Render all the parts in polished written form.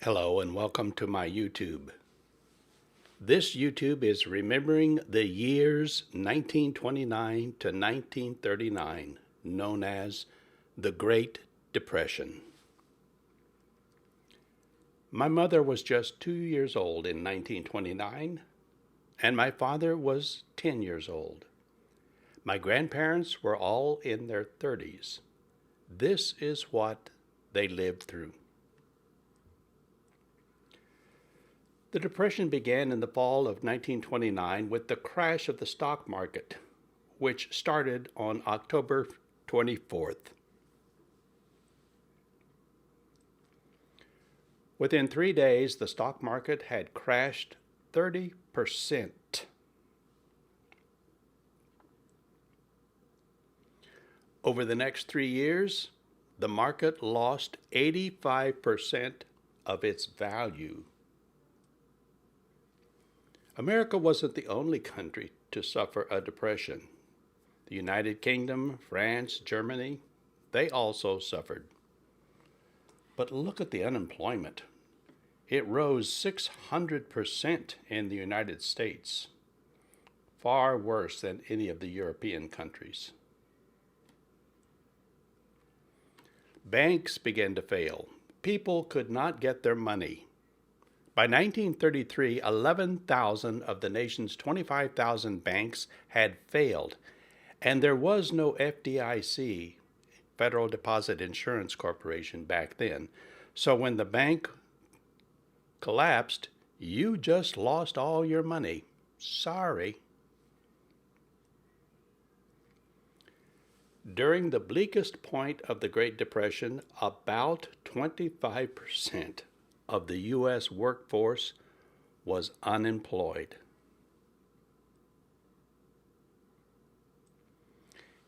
Hello and welcome to my YouTube. This YouTube is remembering the years 1929 to 1939, known as the Great Depression. My mother was just 2 years old in 1929, and my father was 10 years old. My grandparents were all in their 30s. This is what they lived through. The Depression began in the fall of 1929 with the crash of the stock market, which started on October 24th. Within 3 days, the stock market had crashed 30%. Over the next 3 years, the market lost 85% of its value. America wasn't the only country to suffer a depression. The United Kingdom, France, Germany, they also suffered. But look at the unemployment. It rose 600% in the United States, far worse than any of the European countries. Banks began to fail. People could not get their money. By 1933, 11,000 of the nation's 25,000 banks had failed, and there was no FDIC, Federal Deposit Insurance Corporation, back then. So when the bank collapsed, you just lost all your money. Sorry. During the bleakest point of the Great Depression, about 25% of the U.S. workforce was unemployed.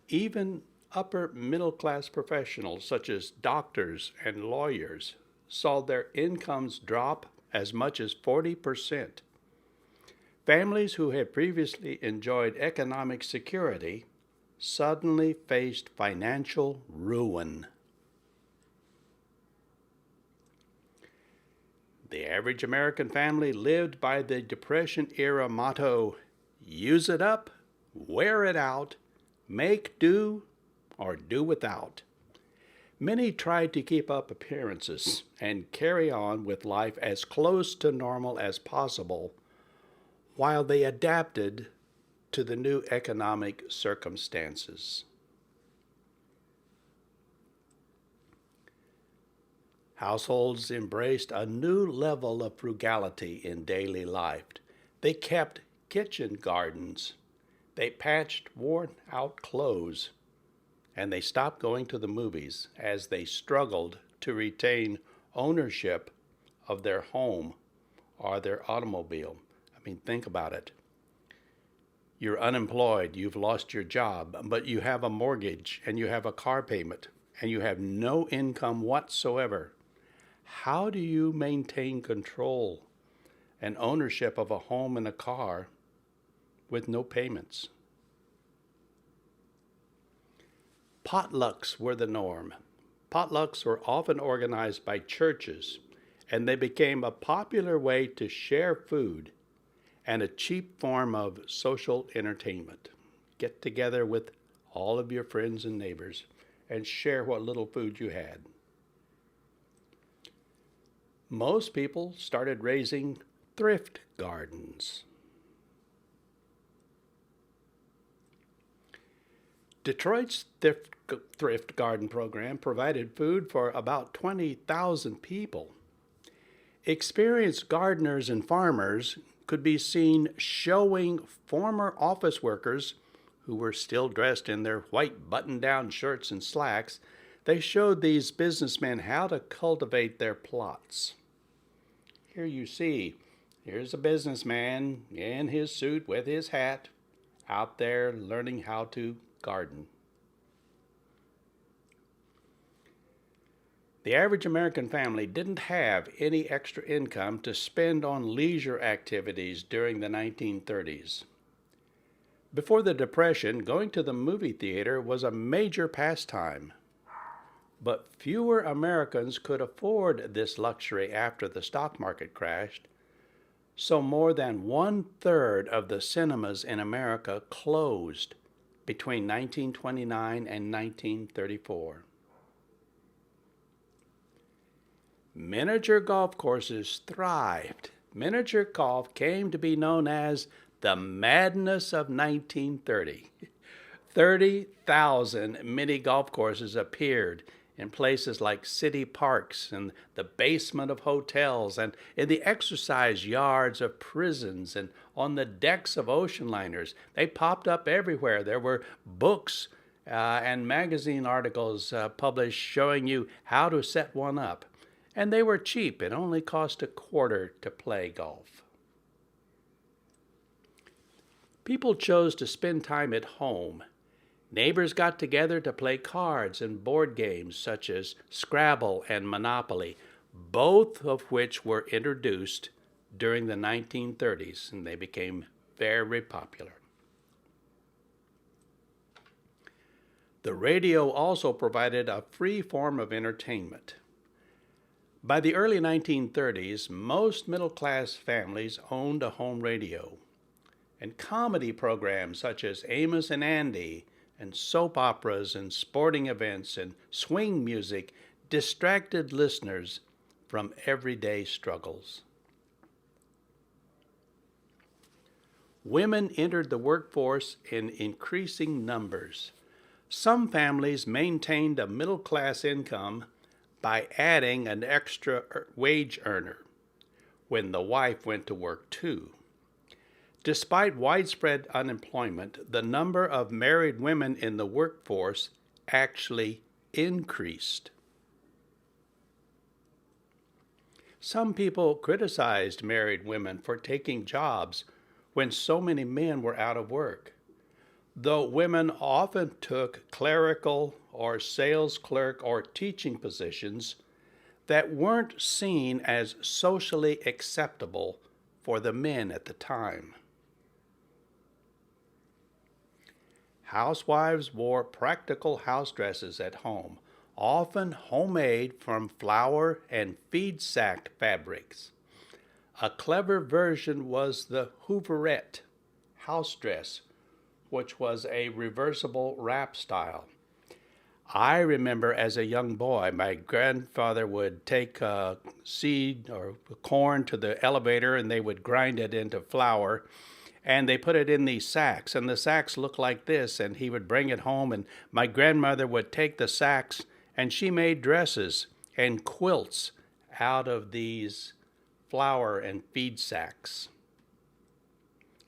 Even upper middle class professionals such as doctors and lawyers saw their incomes drop as much as 40%. Families who had previously enjoyed economic security suddenly faced financial ruin. The average American family lived by the Depression-era motto, use it up, wear it out, make do, or do without. Many tried to keep up appearances and carry on with life as close to normal as possible while they adapted to the new economic circumstances. Households embraced a new level of frugality in daily life. They kept kitchen gardens. They patched worn-out clothes. And they stopped going to the movies as they struggled to retain ownership of their home or their automobile. I mean, think about it. You're unemployed, you've lost your job, but you have a mortgage and you have a car payment and you have no income whatsoever. How do you maintain control and ownership of a home and a car with no payments? Potlucks were the norm. Potlucks were often organized by churches, and they became a popular way to share food and a cheap form of social entertainment. Get together with all of your friends and neighbors and share what little food you had. Most people started raising thrift gardens. Detroit's thrift garden program provided food for about 20,000 people. Experienced gardeners and farmers could be seen showing former office workers who were still dressed in their white button-down shirts and slacks. They showed these businessmen how to cultivate their plots. Here you see, here's a businessman in his suit with his hat, out there learning how to garden. The average American family didn't have any extra income to spend on leisure activities during the 1930s. Before the Depression, going to the movie theater was a major pastime. But fewer Americans could afford this luxury after the stock market crashed, so more than 1/3 of the cinemas in America closed between 1929 and 1934. Miniature golf courses thrived. Miniature golf came to be known as the madness of 1930. 30,000 mini golf courses appeared in places like city parks and the basement of hotels and in the exercise yards of prisons and on the decks of ocean liners. They popped up everywhere. There were books and magazine articles published showing you how to set one up. And they were cheap. It only cost $0.25 to play golf. People chose to spend time at home. Neighbors got together to play cards and board games such as Scrabble and Monopoly, both of which were introduced during the 1930s, and they became very popular. The radio also provided a free form of entertainment. By the early 1930s, most middle-class families owned a home radio, and comedy programs such as Amos and Andy and soap operas and sporting events and swing music distracted listeners from everyday struggles. Women entered the workforce in increasing numbers. Some families maintained a middle-class income by adding an extra wage earner when the wife went to work too. Despite widespread unemployment, the number of married women in the workforce actually increased. Some people criticized married women for taking jobs when so many men were out of work, though women often took clerical or sales clerk or teaching positions that weren't seen as socially acceptable for the men at the time. Housewives wore practical house dresses at home, often homemade from flour and feed-sacked fabrics. A clever version was the Hooverette house dress, which was a reversible wrap style. I remember as a young boy, my grandfather would take seed or corn to the elevator and they would grind it into flour and they put it in these sacks, and the sacks looked like this, and he would bring it home, and my grandmother would take the sacks and she made dresses and quilts out of these flour and feed sacks.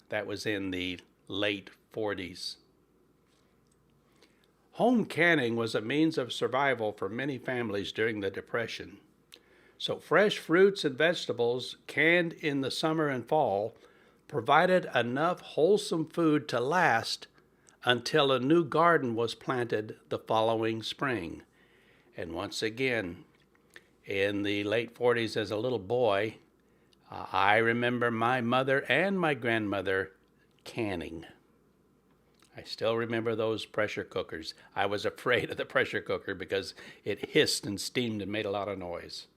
That was in the late 40s. Home canning was a means of survival for many families during the Depression. So fresh fruits and vegetables canned in the summer and fall provided enough wholesome food to last until a new garden was planted the following spring. And once again, in the late 40s as a little boy, I remember my mother and my grandmother canning. I still remember those pressure cookers. I was afraid of the pressure cooker because it hissed and steamed and made a lot of noise.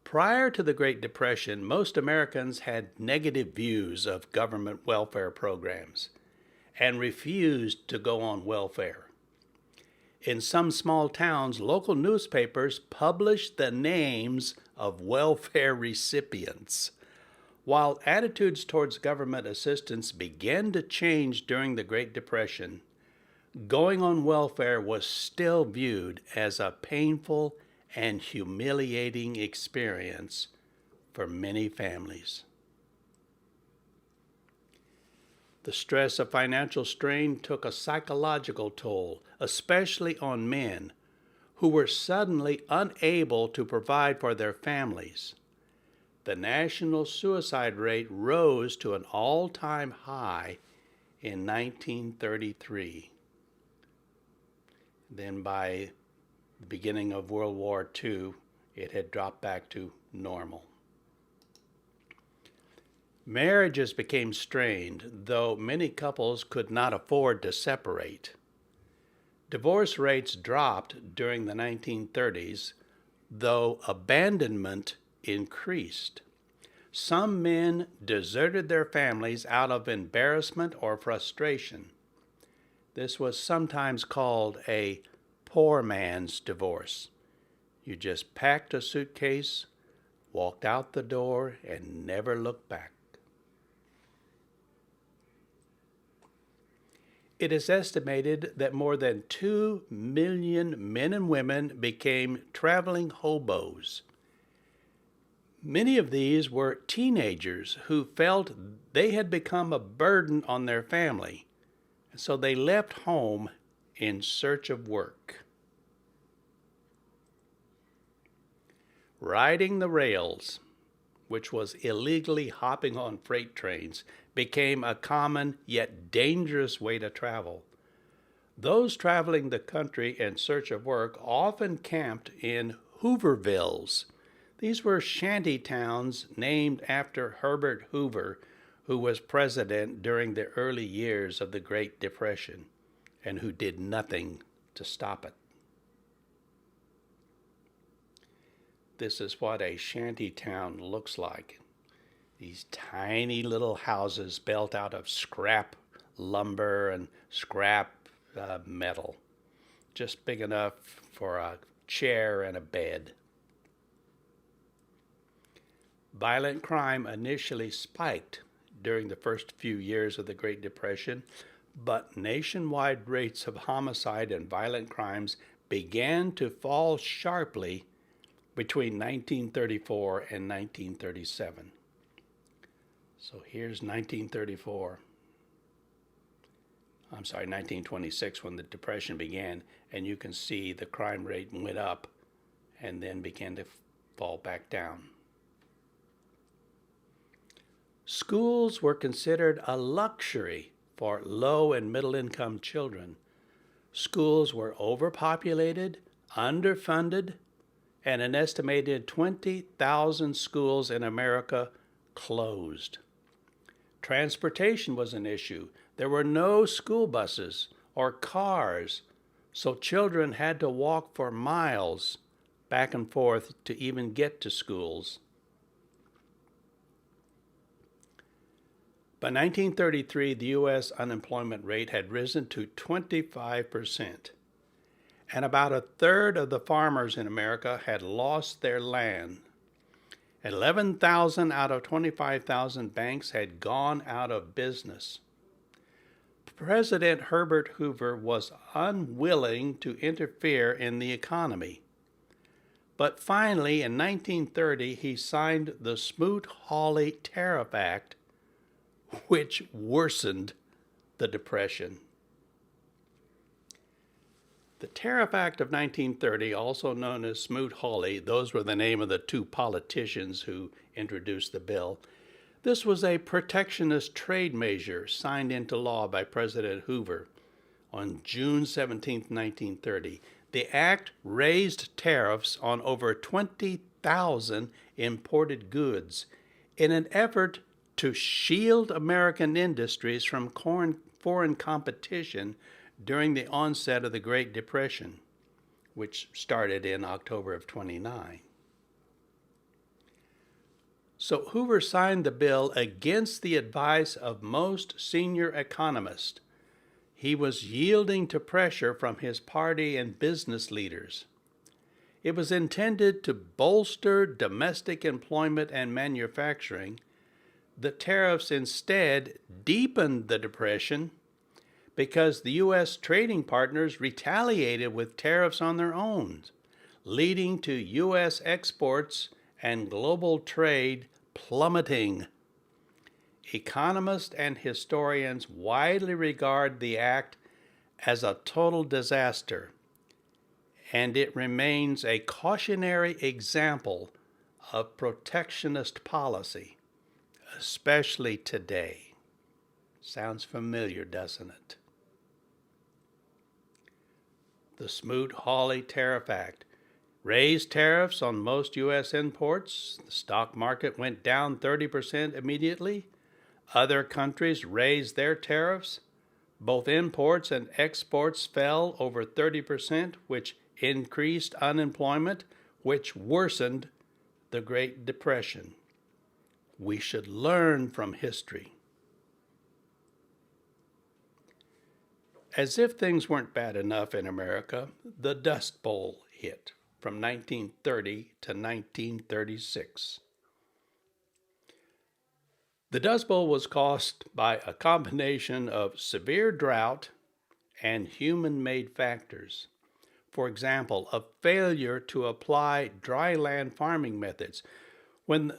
Prior to the Great Depression, most Americans had negative views of government welfare programs and refused to go on welfare. In some small towns, local newspapers published the names of welfare recipients. While attitudes towards government assistance began to change during the Great Depression, going on welfare was still viewed as a painful and humiliating experience for many families. The stress of financial strain took a psychological toll, especially on men who were suddenly unable to provide for their families. The national suicide rate rose to an all-time high in 1933. Then by the beginning of World War II, it had dropped back to normal. Marriages became strained, though many couples could not afford to separate. Divorce rates dropped during the 1930s, though abandonment increased. Some men deserted their families out of embarrassment or frustration. This was sometimes called a poor man's divorce. You just packed a suitcase, walked out the door, and never looked back. It is estimated that more than 2 million men and women became traveling hobos. Many of these were teenagers who felt they had become a burden on their family, so they left home in search of work. Riding the rails, which was illegally hopping on freight trains, became a common yet dangerous way to travel. Those traveling the country in search of work often camped in Hoovervilles. These were shanty towns named after Herbert Hoover, who was president during the early years of the Great Depression and who did nothing to stop it. This is what a shanty town looks like. These tiny little houses built out of scrap lumber and scrap metal, just big enough for a chair and a bed. Violent crime initially spiked during the first few years of the Great Depression, but nationwide rates of homicide and violent crimes began to fall sharply between 1934 and 1937. So here's 1926 when the Depression began, and you can see the crime rate went up and then began to fall back down. Schools were considered a luxury for low and middle income children. Schools were overpopulated, underfunded, and an estimated 20,000 schools in America closed. Transportation was an issue. There were no school buses or cars, so children had to walk for miles back and forth to even get to schools. By 1933, the U.S. unemployment rate had risen to 25%, and about a third of the farmers in America had lost their land. 11,000 out of 25,000 banks had gone out of business. President Herbert Hoover was unwilling to interfere in the economy. But finally, in 1930, he signed the Smoot-Hawley Tariff Act, which worsened the Depression. The Tariff Act of 1930, also known as Smoot-Hawley, those were the name of the two politicians who introduced the bill. This was a protectionist trade measure signed into law by President Hoover on June 17, 1930. The act raised tariffs on over 20,000 imported goods in an effort to shield American industries from foreign competition during the onset of the Great Depression, which started in October of '29. So Hoover signed the bill against the advice of most senior economists. He was yielding to pressure from his party and business leaders. It was intended to bolster domestic employment and manufacturing. The tariffs instead deepened the Depression because the U.S. trading partners retaliated with tariffs on their own, leading to U.S. exports and global trade plummeting. Economists and historians widely regard the act as a total disaster, and it remains a cautionary example of protectionist policy, especially today. Sounds familiar, doesn't it? The Smoot-Hawley Tariff Act raised tariffs on most U.S. imports. The stock market went down 30% immediately. Other countries raised their tariffs. Both imports and exports fell over 30%, which increased unemployment, which worsened the Great Depression. We should learn from history. As if things weren't bad enough in America, the Dust Bowl hit from 1930 to 1936. The Dust Bowl was caused by a combination of severe drought and human-made factors. For example, a failure to apply dry land farming methods. When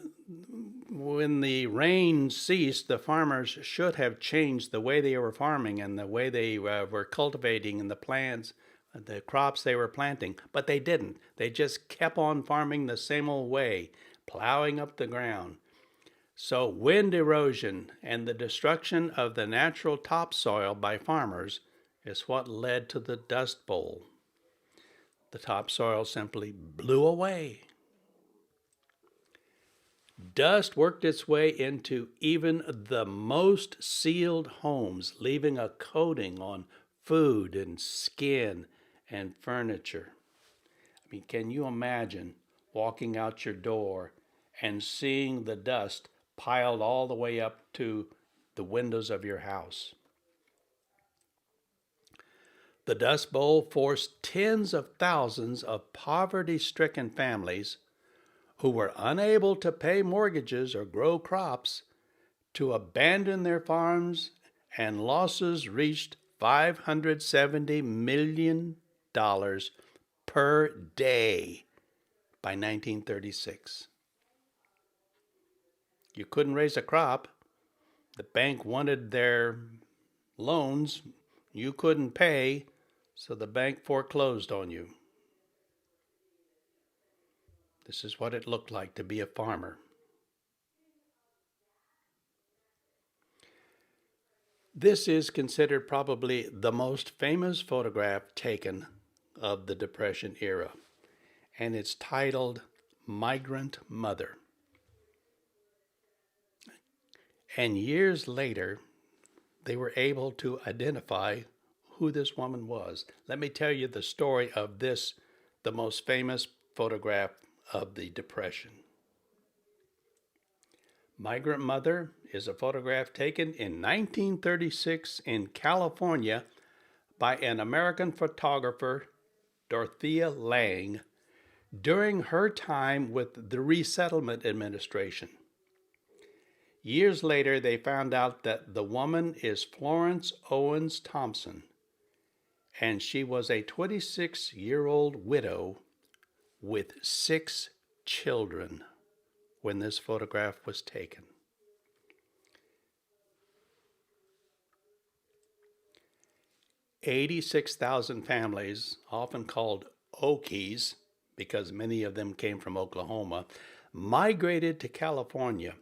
the rain ceased, the farmers should have changed the way they were farming and the way they were cultivating and the plants, the crops they were planting, but they didn't. They just kept on farming the same old way, plowing up the ground. So wind erosion and the destruction of the natural topsoil by farmers is what led to the Dust Bowl. The topsoil simply blew away. Dust worked its way into even the most sealed homes, leaving a coating on food and skin and furniture. I mean, can you imagine walking out your door and seeing the dust piled all the way up to the windows of your house? The Dust Bowl forced tens of thousands of poverty-stricken families who were unable to pay mortgages or grow crops to abandon their farms, and losses reached $570 million per day by 1936. You couldn't raise a crop. The bank wanted their loans. You couldn't pay, so the bank foreclosed on you. This is what it looked like to be a farmer. This is considered probably the most famous photograph taken of the Depression era, and it's titled Migrant Mother. And years later, they were able to identify who this woman was. Let me tell you the story of this, the most famous photograph of the Depression. Migrant Mother is a photograph taken in 1936 in California by an American photographer, Dorothea Lange, during her time with the Resettlement Administration. Years later, they found out that the woman is Florence Owens Thompson, and she was a 26-year-old widow with 6 children when this photograph was taken. $86,000 families, often called Okies, because many of them came from Oklahoma, migrated to California,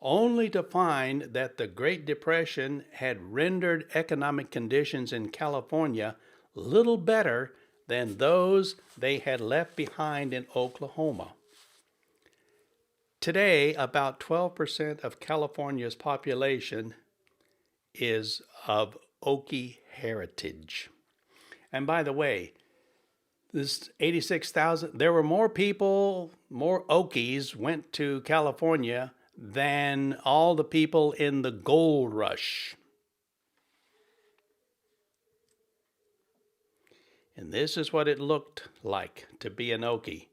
only to find that the Great Depression had rendered economic conditions in California little better than those they had left behind in Oklahoma. Today, about 12% of California's population is of Okie heritage. And by the way, this 86,000, there were more people, more Okies went to California than all the people in the gold rush. And this is what it looked like to be an Okie.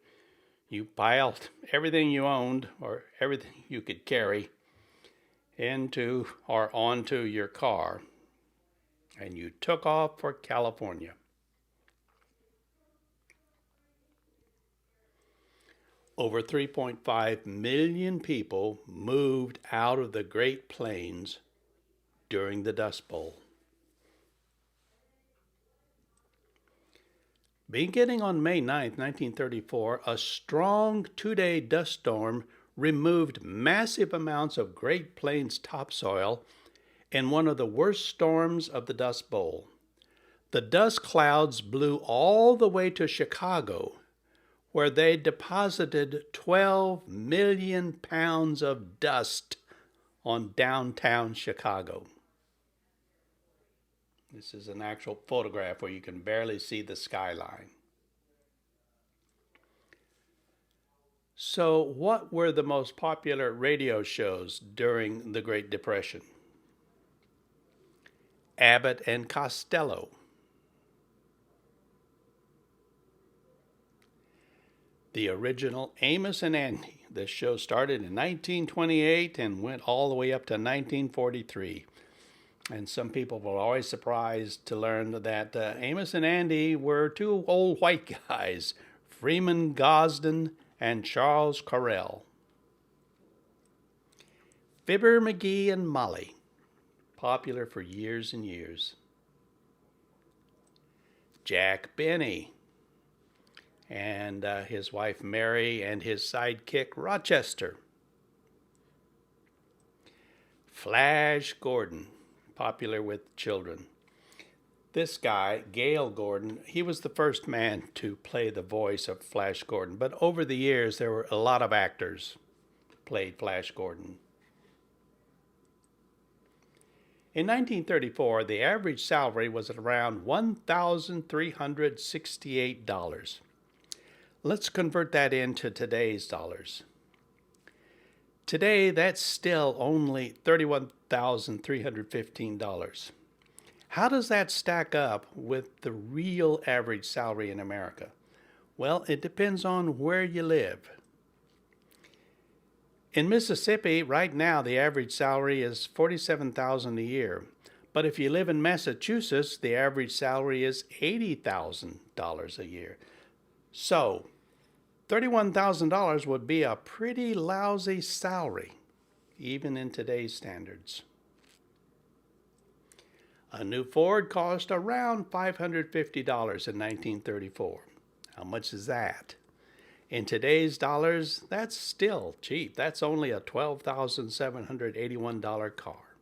You piled everything you owned or everything you could carry into or onto your car, and you took off for California. Over 3.5 million people moved out of the Great Plains during the Dust Bowl. Beginning on May 9, 1934, a strong 2-day dust storm removed massive amounts of Great Plains topsoil in one of the worst storms of the Dust Bowl. The dust clouds blew all the way to Chicago, where they deposited 12 million pounds of dust on downtown Chicago. This is an actual photograph where you can barely see the skyline. So, what were the most popular radio shows during the Great Depression? Abbott and Costello. The original Amos and Andy. This show started in 1928 and went all the way up to 1943. And some people were always surprised to learn that Amos and Andy were two old white guys, Freeman Gosden and Charles Correll. Fibber McGee and Molly, popular for years and years. Jack Benny and his wife Mary and his sidekick Rochester. Flash Gordon, popular with children. This guy, Gale Gordon, he was the first man to play the voice of Flash Gordon, but over the years there were a lot of actors who played Flash Gordon. In 1934, the average salary was at around $1,368. Let's convert that into today's dollars. Today, that's still only $31,315. How does that stack up with the real average salary in America? Well, it depends on where you live. In Mississippi, right now, the average salary is $47,000 a year. But if you live in Massachusetts, the average salary is $80,000 a year. So, $31,000 would be a pretty lousy salary, even in today's standards. A new Ford cost around $550 in 1934. How much is that? In today's dollars, that's still cheap. That's only a $12,781 car.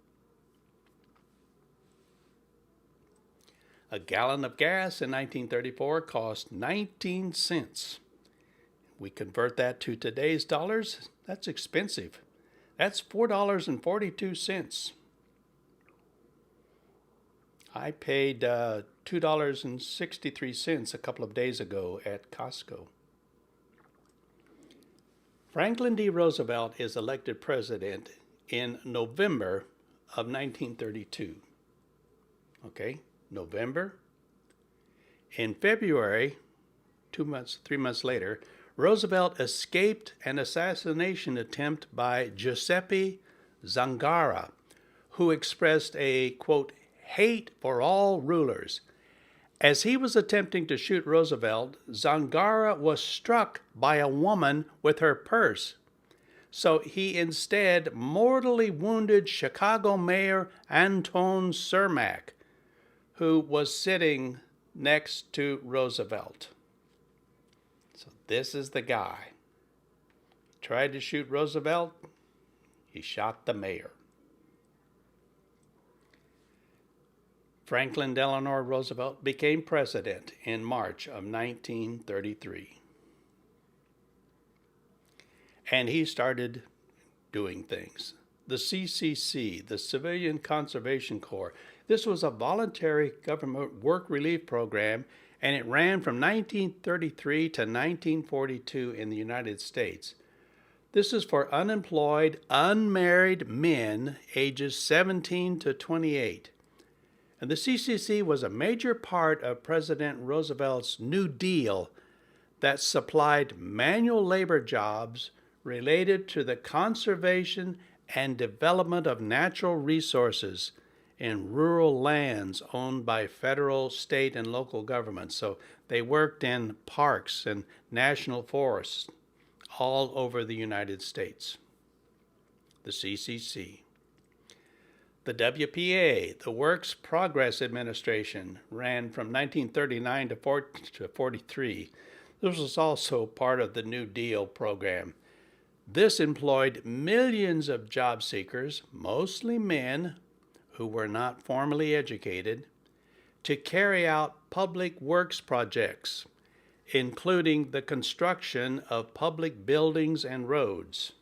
A gallon of gas in 1934 cost 19 cents. We convert that to today's dollars, that's expensive. That's $4.42. I paid $2.63 a couple of days ago at Costco. Franklin D. Roosevelt is elected president in November of 1932. Okay, November. In February, 3 months later, Roosevelt escaped an assassination attempt by Giuseppe Zangara, who expressed a, quote, hate for all rulers. As he was attempting to shoot Roosevelt, Zangara was struck by a woman with her purse. So he instead mortally wounded Chicago Mayor Anton Cermak, who was sitting next to Roosevelt. So this is the guy. Tried to shoot Roosevelt, he shot the mayor. Franklin Delano Roosevelt became president in March of 1933. And he started doing things. The CCC, the Civilian Conservation Corps, this was a voluntary government work relief program, and it ran from 1933 to 1942 in the United States. This is for unemployed, unmarried men ages 17 to 28. And the CCC was a major part of President Roosevelt's New Deal that supplied manual labor jobs related to the conservation and development of natural resources in rural lands owned by federal, state, and local governments. So they worked in parks and national forests all over the United States. The CCC. The WPA, the Works Progress Administration, ran from 1939 to 43. This was also part of the New Deal program. This employed millions of job seekers, mostly men who were not formally educated, to carry out public works projects, including the construction of public buildings and roads.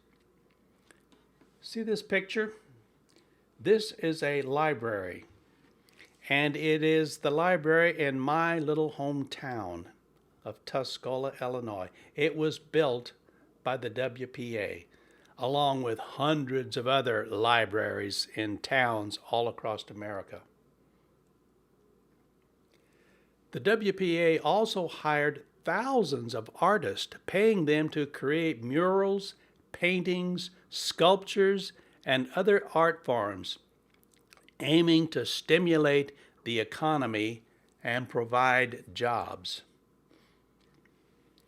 See this picture? This is a library, and it is the library in my little hometown of Tuscola, Illinois. It was built by the WPA, along with hundreds of other libraries in towns all across America. The WPA also hired thousands of artists, paying them to create murals, paintings, sculptures, and other art forms, aiming to stimulate the economy and provide jobs.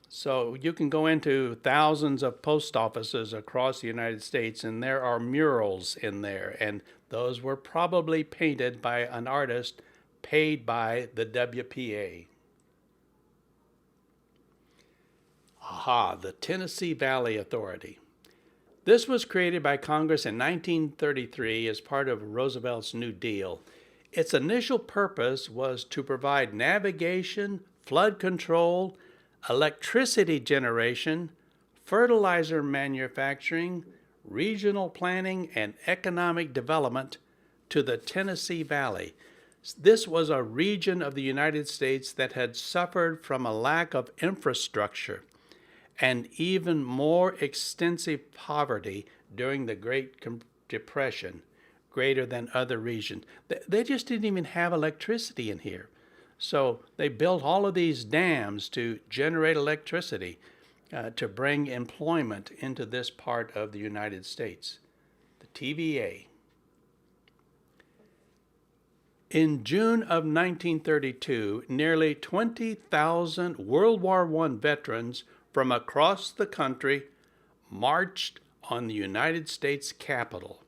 So you can go into thousands of post offices across the United States, and there are murals in there, and those were probably painted by an artist paid by the WPA. Aha, the Tennessee Valley Authority. This was created by Congress in 1933 as part of Roosevelt's New Deal. Its initial purpose was to provide navigation, flood control, electricity generation, fertilizer manufacturing, regional planning, and economic development to the Tennessee Valley. This was a region of the United States that had suffered from a lack of infrastructure and even more extensive poverty during the Great Depression, greater than other regions. They just didn't even have electricity in here. So they built all of these dams to generate electricity to bring employment into this part of the United States, the TVA. In June of 1932, nearly 20,000 World War I veterans from across the country marched on the United States Capitol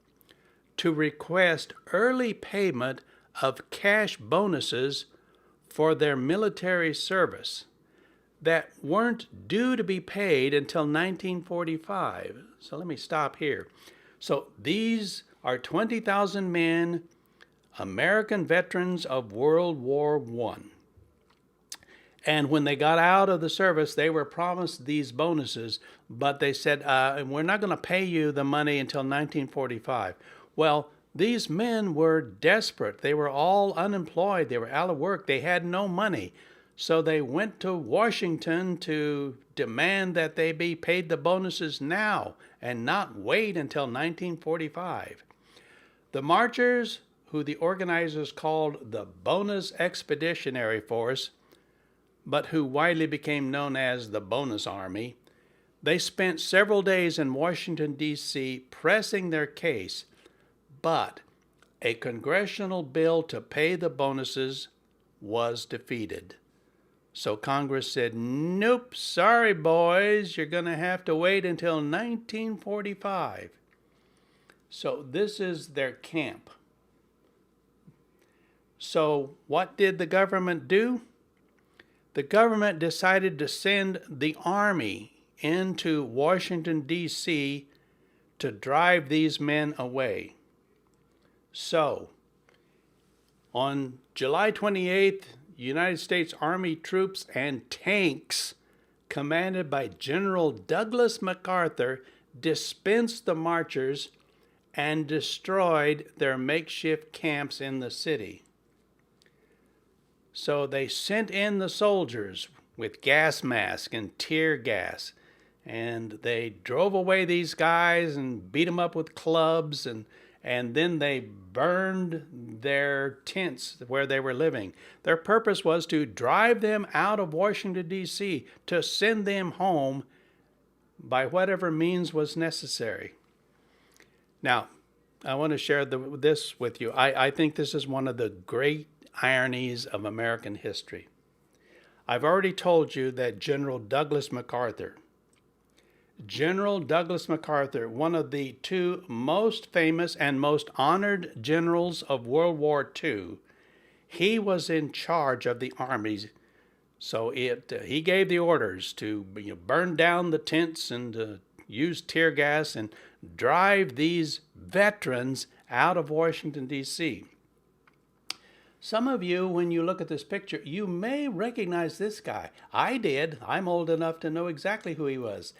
to request early payment of cash bonuses for their military service that weren't due to be paid until 1945. So let me stop here. So these are 20,000 men, American veterans of World War I. And when they got out of the service, they were promised these bonuses, but they said, we're not going to pay you the money until 1945. Well, these men were desperate. They were all unemployed. They were out of work. They had no money. So they went to Washington to demand that they be paid the bonuses now and not wait until 1945. The marchers, who the organizers called the Bonus Expeditionary Force, but who widely became known as the Bonus Army, they spent several days in Washington, D.C. pressing their case, but a congressional bill to pay the bonuses was defeated. So Congress said, nope, sorry boys, you're going to have to wait until 1945. So this is their camp. So what did the government do? The government decided to send the army into Washington, D.C. to drive these men away. So, on July 28th, United States Army troops and tanks, commanded by General Douglas MacArthur, dispensed the marchers and destroyed their makeshift camps in the city. So they sent in the soldiers with gas masks and tear gas, and they drove away these guys and beat them up with clubs, and then they burned their tents where they were living. Their purpose was to drive them out of Washington, D.C., to send them home by whatever means was necessary. Now, I want to share this with you. I think this is one of the great ironies of American history. I've already told you that General Douglas MacArthur, one of the two most famous and most honored generals of World War II, he was in charge of the armies. So he gave the orders to burn down the tents and use tear gas and drive these veterans out of Washington, D.C. Some of you, when you look at this picture, you may recognize this guy. I did. I'm old enough to know exactly who he was.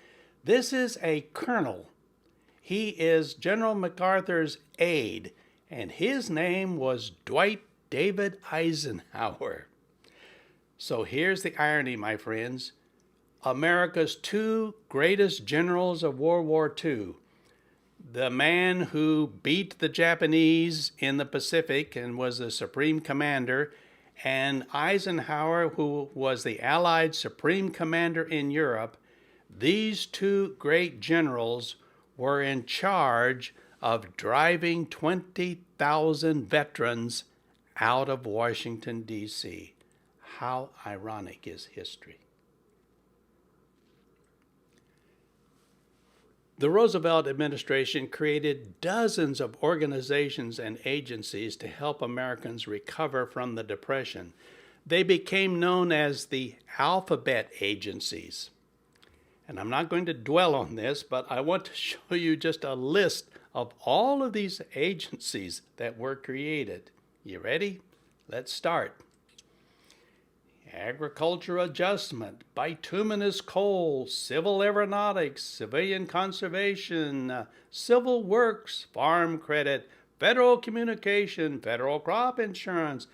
This is a colonel. He is General MacArthur's aide, and his name was Dwight David Eisenhower. So here's the irony, my friends. America's two greatest generals of World War II, the man who beat the Japanese in the Pacific and was the supreme commander, and Eisenhower, who was the Allied supreme commander in Europe, these two great generals were in charge of driving 20,000 veterans out of Washington, D.C. How ironic is history? The Roosevelt administration created dozens of organizations and agencies to help Americans recover from the Depression. They became known as the alphabet agencies. And I'm not going to dwell on this, but I want to show you just a list of all of these agencies that were created. You ready? Let's start. Agriculture Adjustment, Bituminous Coal, Civil Aeronautics, Civilian Conservation, Civil Works, Farm Credit, Federal Communication, Federal Crop Insurance.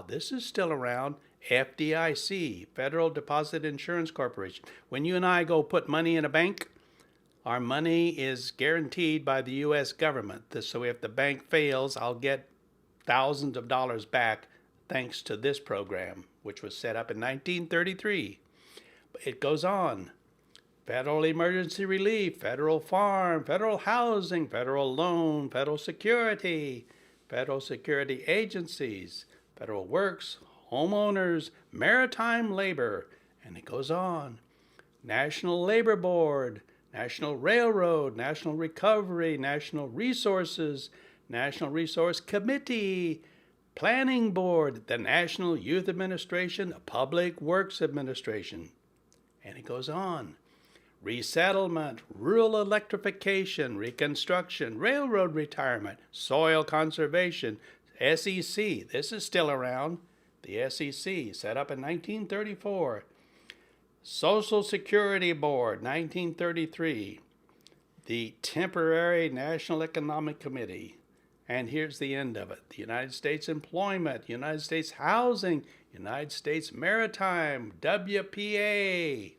This is still around. FDIC, Federal Deposit Insurance Corporation. When you and I go put money in a bank, our money is guaranteed by the U.S. government. So if the bank fails, I'll get thousands of dollars back thanks to this program, which was set up in 1933. It goes on. Federal Emergency Relief, Federal Farm, Federal Housing, Federal Loan, Federal Security Agencies, Federal Works, Homeowners, Maritime Labor, and it goes on. National Labor Board, National Railroad, National Recovery, National Resources, National Resource Committee, Planning Board, the National Youth Administration, Public Works Administration. And it goes on. Resettlement, rural electrification, reconstruction, railroad retirement, soil conservation, SEC. This is still around. The SEC, set up in 1934. Social Security Board, 1933. The Temporary National Economic Committee. And here's the end of it. The United States Employment, United States Housing, United States Maritime, WPA.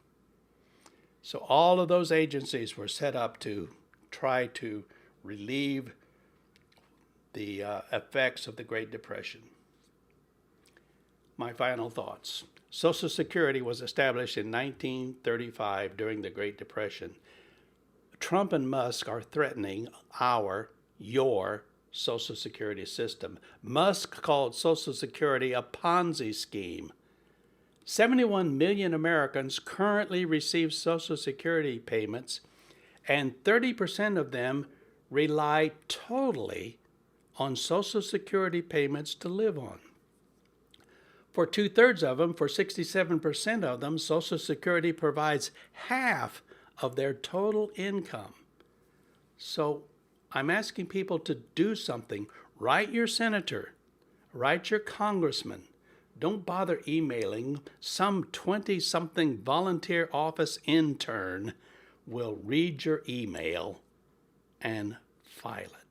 So all of those agencies were set up to try to relieve the effects of the Great Depression. My final thoughts. Social Security was established in 1935 during the Great Depression. Trump and Musk are threatening your Social Security system. Musk called Social Security a Ponzi scheme. 71 million Americans currently receive Social Security payments, and 30% of them rely totally on Social Security payments to live on. For 2/3 of them, for 67% of them, Social Security provides half of their total income. So I'm asking people to do something. Write your senator, write your congressman. Don't bother emailing. Some 20-something volunteer office intern will read your email and file it.